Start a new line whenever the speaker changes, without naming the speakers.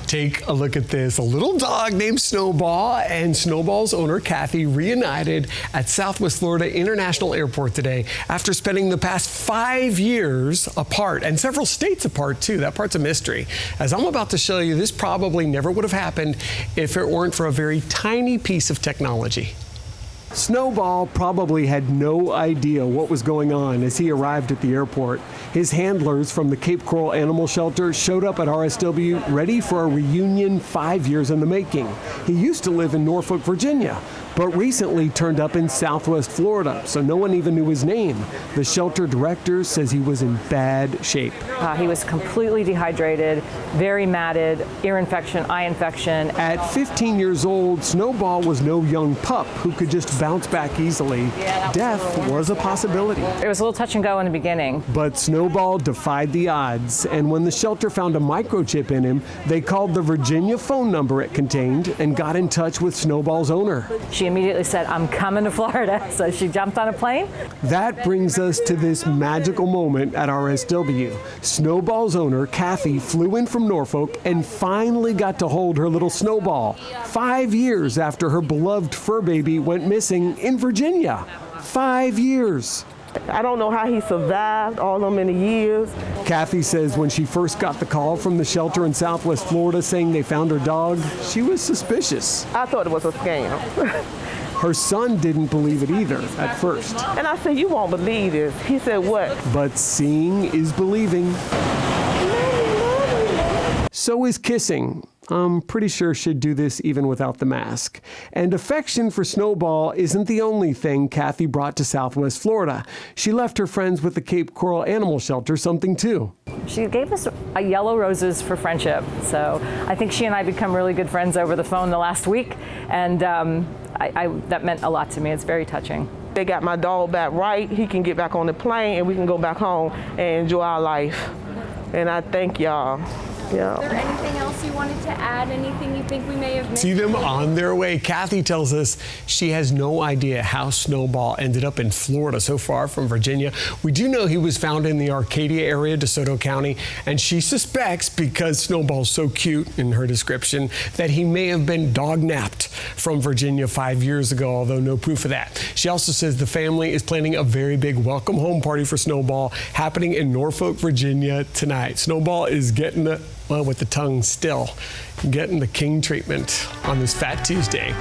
Take a look at this. A little dog named Snowball and Snowball's owner, Kathy, reunited at Southwest Florida International Airport today after spending the past 5 years apart and several states apart, too. That part's a mystery. As I'm about to show you, this probably never would have happened if it weren't for a very tiny piece of technology. Snowball probably had no idea what was going on as he arrived at the airport. His handlers from the Cape Coral Animal Shelter showed up at RSW ready for a reunion 5 years in the making. He used to live in Norfolk, Virginia, but recently turned up in Southwest Florida, so no one even knew his name. The shelter director says he was in bad shape.
He was completely dehydrated, very matted, ear infection, eye infection.
At 15 years old, Snowball was no young pup who could just bounce back easily. Death was a possibility.
It was a little touch and go in the beginning.
But Snowball defied the odds, and when the shelter found a microchip in him, they called the Virginia phone number it contained and got in touch with Snowball's owner.
She immediately said, "I'm coming to Florida." So she jumped on a plane.
That brings us to this magical moment at RSW. Snowball's owner, Kathy, flew in from Norfolk and finally got to hold her little Snowball 5 years after her beloved fur baby went missing in Virginia. 5 years.
I don't know how he survived all them many years.
Kathy says when she first got the call from the shelter in Southwest Florida saying they found her dog, she was suspicious.
I thought it was a scam.
Her son didn't believe it either at first.
And I said, "You won't believe this." He said, "What?"
But seeing is believing. So is kissing. I'm pretty sure she'd do this even without the mask. And affection for Snowball isn't the only thing Kathy brought to Southwest Florida. She left her friends with the Cape Coral Animal Shelter something too.
She gave us a yellow roses for friendship. So I think she and I become really good friends over the phone the last week. And that meant a lot to me. It's very touching.
They got my dog back right. He can get back on the plane and we can go back home and enjoy our life. And I thank y'all. Yeah.
Is there anything else you wanted to add? Anything you think we may have missed?
See them on their way. Kathy tells us she has no idea how Snowball ended up in Florida, so far from Virginia. We do know he was found in the Arcadia area, DeSoto County, and she suspects, because Snowball's so cute in her description, that he may have been dog-napped from Virginia 5 years ago, although no proof of that. She also says the family is planning a very big welcome home party for Snowball happening in Norfolk, Virginia tonight. Snowball is getting with the tongue still, getting the king treatment on this Fat Tuesday.